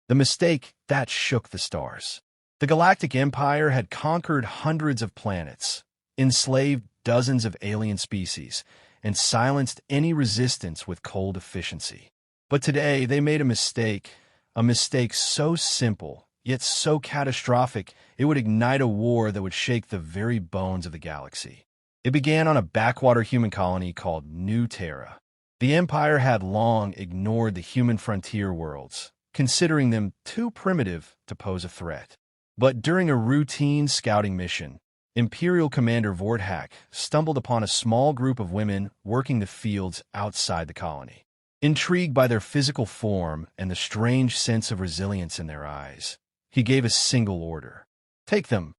The mistake that shook the stars. The Galactic Empire had conquered hundreds of planets, enslaved dozens of alien species, and silenced any resistance with cold efficiency. But today they made a mistake so simple, yet so catastrophic it would ignite a war that would shake the very bones of the galaxy. It began on a backwater human colony called New Terra. The Empire had long ignored the human frontier worlds, considering them too primitive to pose a threat. But during a routine scouting mission, Imperial Commander Vorthak stumbled upon a small group of women working the fields outside the colony. Intrigued by their physical form and the strange sense of resilience in their eyes, he gave a single order. "Take them."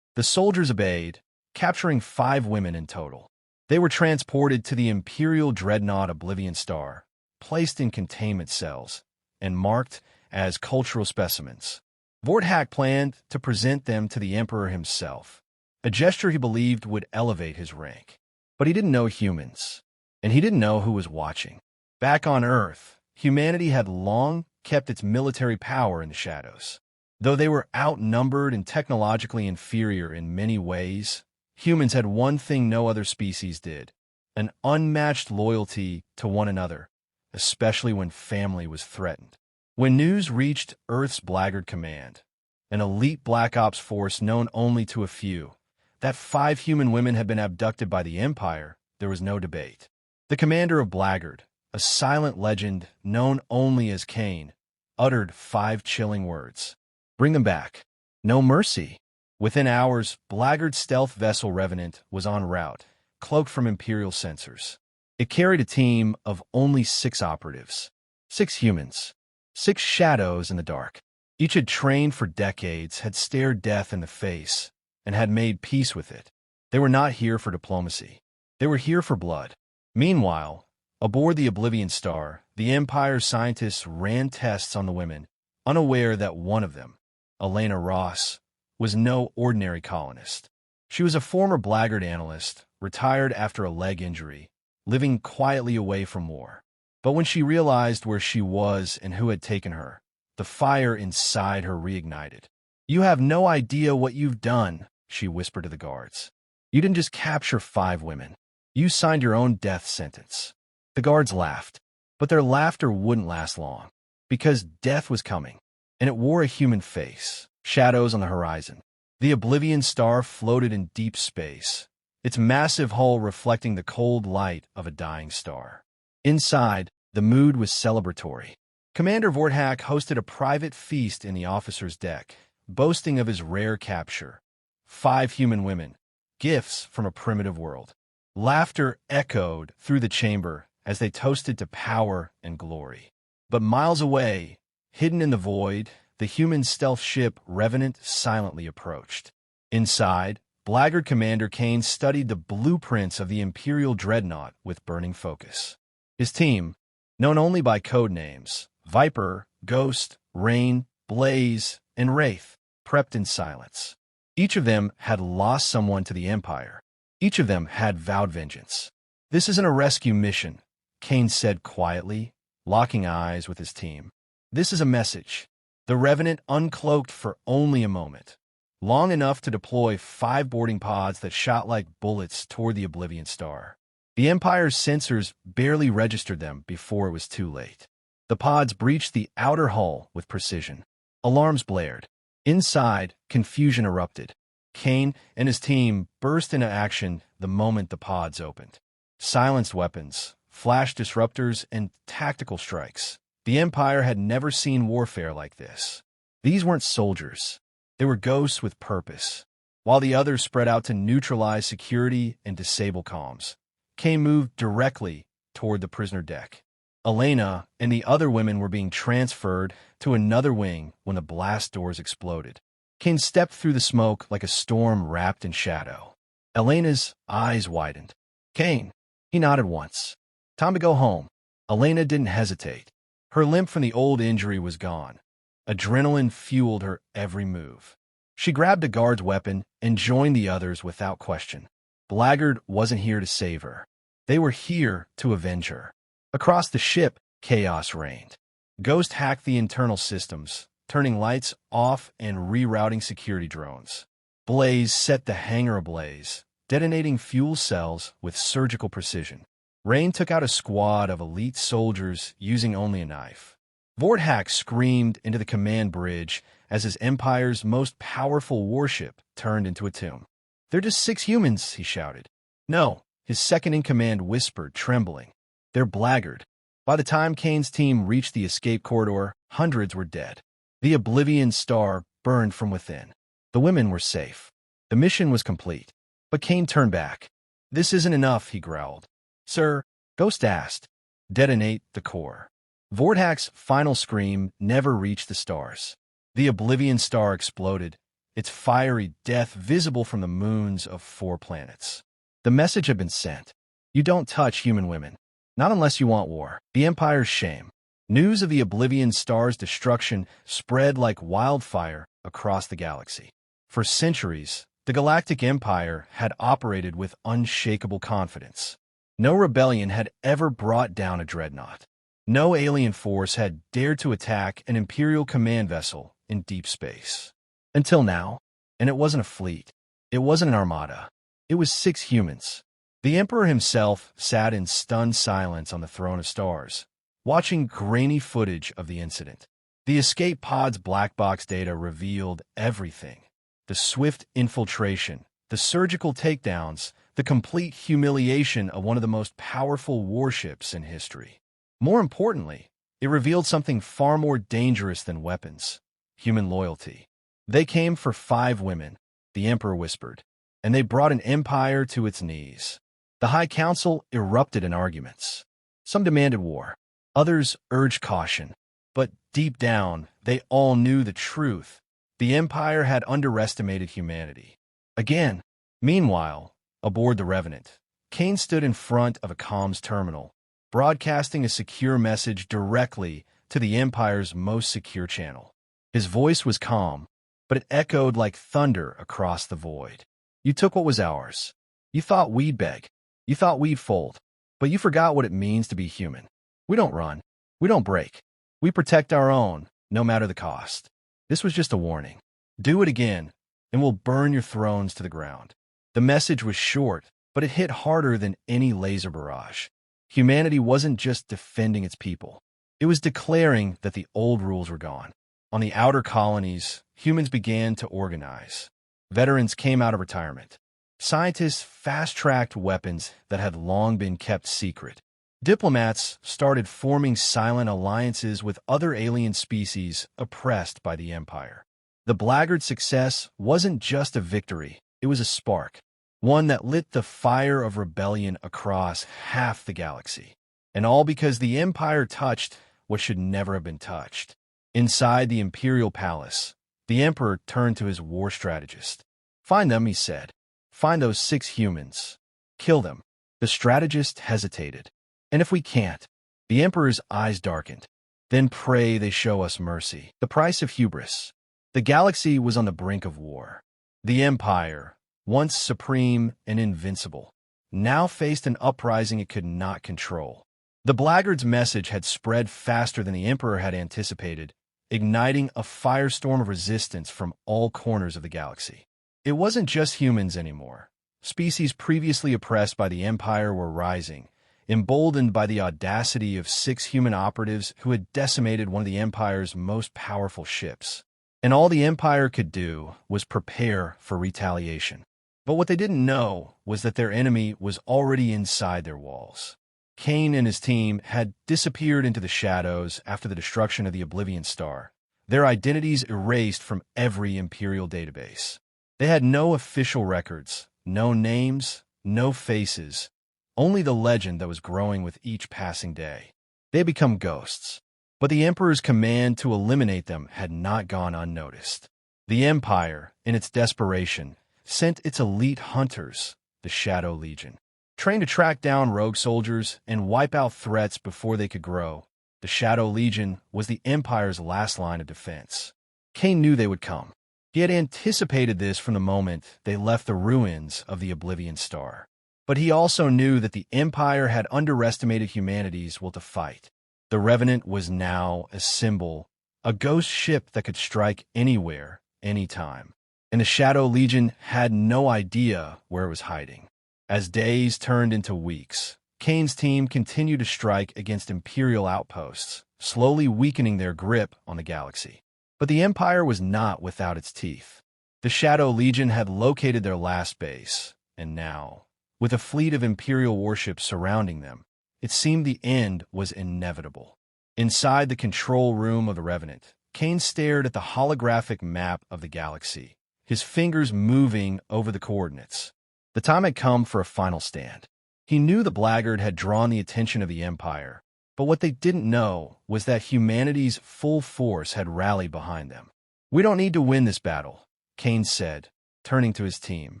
The soldiers obeyed, capturing 5 women in total. They were transported to the Imperial dreadnought Oblivion Star, placed in containment cells, and marked as cultural specimens. Vorthak planned to present them to the Emperor himself, a gesture he believed would elevate his rank. But he didn't know humans, and he didn't know who was watching. Back on Earth, humanity had long kept its military power in the shadows. Though they were outnumbered and technologically inferior in many ways, humans had one thing no other species did: an unmatched loyalty to one another, especially when family was threatened. When news reached Earth's BlackGuard command, an elite Black Ops force known only to a few, that 5 human women had been abducted by the Empire, there was no debate. The commander of BlackGuard, a silent legend known only as Kane, uttered 5 chilling words. "Bring them back. No mercy." Within hours, BlackGuard's stealth vessel Revenant was en route, cloaked from Imperial sensors. It carried a team of only 6 operatives. 6 humans. 6 shadows in the dark. Each had trained for decades, had stared death in the face, and had made peace with it. They were not here for diplomacy. They were here for blood. Meanwhile, aboard the Oblivion Star, the Empire's scientists ran tests on the women, unaware that one of them, Elena Ross, was no ordinary colonist. She was a former BlackGuard analyst, retired after a leg injury, living quietly away from war. But when she realized where she was and who had taken her, the fire inside her reignited. "You have no idea what you've done," she whispered to the guards. "You didn't just capture 5 women. You signed your own death sentence." The guards laughed, but their laughter wouldn't last long, because death was coming, and it wore a human face. Shadows on the horizon. The Oblivion Star floated in deep space, its massive hull reflecting the cold light of a dying star. Inside, the mood was celebratory. Commander Vorthak hosted a private feast in the officer's deck, boasting of his rare capture: 5 human women, gifts from a primitive world. Laughter echoed through the chamber as they toasted to power and glory. But miles away, hidden in the void, the human stealth ship Revenant silently approached. Inside, BlackGuard Commander Kane studied the blueprints of the Imperial dreadnought with burning focus. His team, known only by code names Viper, Ghost, Rain, Blaze, and Wraith, prepped in silence. Each of them had lost someone to the Empire. Each of them had vowed vengeance. "This isn't a rescue mission," Kane said quietly, locking eyes with his team. "This is a message." The Revenant uncloaked for only a moment, long enough to deploy 5 boarding pods that shot like bullets toward the Oblivion Star. The Empire's sensors barely registered them before it was too late. The pods breached the outer hull with precision. Alarms blared. Inside, confusion erupted. Kane and his team burst into action the moment the pods opened. Silenced weapons, flash disruptors, and tactical strikes. The Empire had never seen warfare like this. These weren't soldiers. They were ghosts with purpose. While the others spread out to neutralize security and disable comms, Kane moved directly toward the prisoner deck. Elena and the other women were being transferred to another wing when the blast doors exploded. Kane stepped through the smoke like a storm wrapped in shadow. Elena's eyes widened. "Kane." He nodded once. "Time to go home." Elena didn't hesitate. Her limp from the old injury was gone. Adrenaline fueled her every move. She grabbed a guard's weapon and joined the others without question. BlackGuard wasn't here to save her. They were here to avenge her. Across the ship, chaos reigned. Ghost hacked the internal systems, turning lights off and rerouting security drones. Blaze set the hangar ablaze, detonating fuel cells with surgical precision. Rain took out a squad of elite soldiers using only a knife. Vorthak screamed into the command bridge as his Empire's most powerful warship turned into a tomb. "They're just 6 humans," he shouted. "No," his second-in-command whispered, trembling. "They're BlackGuard." By the time Kane's team reached the escape corridor, hundreds were dead. The Oblivion Star burned from within. The women were safe. The mission was complete. But Kane turned back. "This isn't enough," he growled. "Sir," Ghost asked. "Detonate the core." Vorthak's final scream never reached the stars. The Oblivion Star exploded, its fiery death visible from the moons of 4 planets. The message had been sent. You don't touch human women. Not unless you want war. The Empire's shame. News of the Oblivion Star's destruction spread like wildfire across the galaxy. For centuries, the Galactic Empire had operated with unshakable confidence. No rebellion had ever brought down a dreadnought. No alien force had dared to attack an Imperial command vessel in deep space. Until now. And it wasn't a fleet. It wasn't an armada. It was 6 humans. The Emperor himself sat in stunned silence on the throne of stars, watching grainy footage of the incident. The escape pod's black box data revealed everything. The swift infiltration, the surgical takedowns, the complete humiliation of one of the most powerful warships in history. More importantly, it revealed something far more dangerous than weapons: human loyalty. "They came for 5 women," the Emperor whispered, "and they brought an empire to its knees." The High Council erupted in arguments. Some demanded war. Others urged caution. But deep down, they all knew the truth. The Empire had underestimated humanity. Again. Meanwhile, aboard the Revenant, Kane stood in front of a comms terminal, broadcasting a secure message directly to the Empire's most secure channel. His voice was calm, but it echoed like thunder across the void. "You took what was ours. You thought we'd beg. You thought we'd fold. But you forgot what it means to be human. We don't run. We don't break. We protect our own, no matter the cost. This was just a warning. Do it again, and we'll burn your thrones to the ground." The message was short, but it hit harder than any laser barrage. Humanity wasn't just defending its people. It was declaring that the old rules were gone. On the outer colonies, humans began to organize. Veterans came out of retirement. Scientists fast-tracked weapons that had long been kept secret. Diplomats started forming silent alliances with other alien species oppressed by the Empire. The BlackGuard success wasn't just a victory, it was a spark. One that lit the fire of rebellion across half the galaxy. And all because the Empire touched what should never have been touched. Inside the Imperial Palace, the Emperor turned to his war strategist. "Find them," he said. "Find those 6 humans. Kill them." The strategist hesitated. "And if we can't?" The Emperor's eyes darkened. "Then pray they show us mercy." The price of hubris. The galaxy was on the brink of war. The Empire, once supreme and invincible, now faced an uprising it could not control. The BlackGuard's message had spread faster than the Emperor had anticipated, igniting a firestorm of resistance from all corners of the galaxy. It wasn't just humans anymore. Species previously oppressed by the Empire were rising, emboldened by the audacity of 6 human operatives who had decimated one of the Empire's most powerful ships. And all the Empire could do was prepare for retaliation. But what they didn't know was that their enemy was already inside their walls. Kane and his team had disappeared into the shadows after the destruction of the Oblivion Star, their identities erased from every Imperial database. They had no official records, no names, no faces, only the legend that was growing with each passing day. They had become ghosts. But the Emperor's command to eliminate them had not gone unnoticed. The Empire, in its desperation, sent its elite hunters, the Shadow Legion. Trained to track down rogue soldiers and wipe out threats before they could grow, the Shadow Legion was the Empire's last line of defense. Kane knew they would come. He had anticipated this from the moment they left the ruins of the Oblivion Star. But he also knew that the Empire had underestimated humanity's will to fight. The Revenant was now a symbol a ghost ship that could strike anywhere, anytime. And the Shadow Legion had no idea where it was hiding. As days turned into weeks, Kane's team continued to strike against Imperial outposts, slowly weakening their grip on the galaxy. But the Empire was not without its teeth. The Shadow Legion had located their last base, and now, with a fleet of Imperial warships surrounding them, it seemed the end was inevitable. Inside the control room of the Revenant, Kane stared at the holographic map of the galaxy, his fingers moving over the coordinates. The time had come for a final stand. He knew the BlackGuard had drawn the attention of the Empire, but what they didn't know was that humanity's full force had rallied behind them. "We don't need to win this battle," Kane said, turning to his team.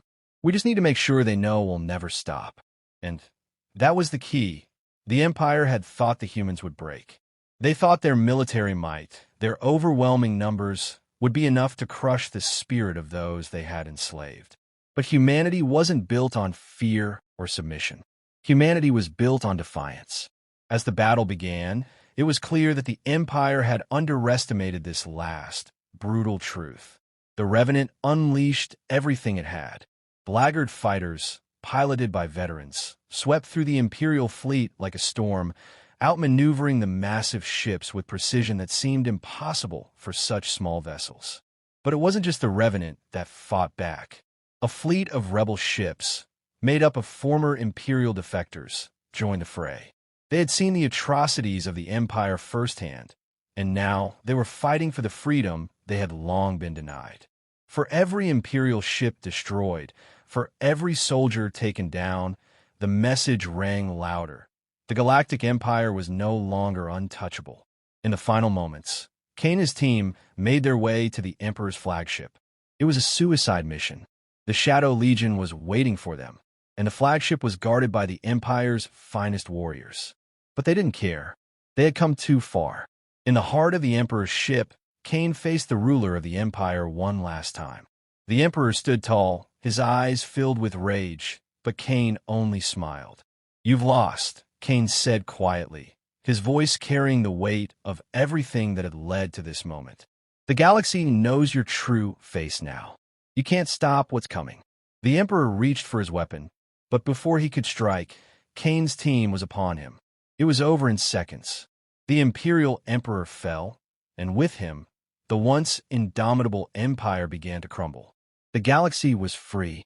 "We just need to make sure they know we'll never stop." And that was the key. The Empire had thought the humans would break. They thought their military might, their overwhelming numbers, would be enough to crush the spirit of those they had enslaved. But humanity wasn't built on fear or submission. Humanity was built on defiance. As the battle began, it was clear that the Empire had underestimated this last, brutal truth. The Revenant unleashed everything it had. BlackGuard fighters, piloted by veterans, swept through the Imperial fleet like a storm, outmaneuvering the massive ships with precision that seemed impossible for such small vessels. But it wasn't just the Revenant that fought back. A fleet of rebel ships, made up of former Imperial defectors, joined the fray. They had seen the atrocities of the Empire firsthand, and now they were fighting for the freedom they had long been denied. For every Imperial ship destroyed, for every soldier taken down, the message rang louder. The Galactic Empire was no longer untouchable. In the final moments, Kane and his team made their way to the Emperor's flagship. It was a suicide mission. The Shadow Legion was waiting for them, and the flagship was guarded by the Empire's finest warriors. But they didn't care. They had come too far. In the heart of the Emperor's ship, Kane faced the ruler of the Empire one last time. The Emperor stood tall, his eyes filled with rage, but Kane only smiled. "You've lost," Kane said quietly, his voice carrying the weight of everything that had led to this moment. "The galaxy knows your true face now. You can't stop what's coming." The Emperor reached for his weapon, but before he could strike, Kane's team was upon him. It was over in seconds. The Imperial Emperor fell, and with him, the once indomitable Empire began to crumble. The galaxy was free.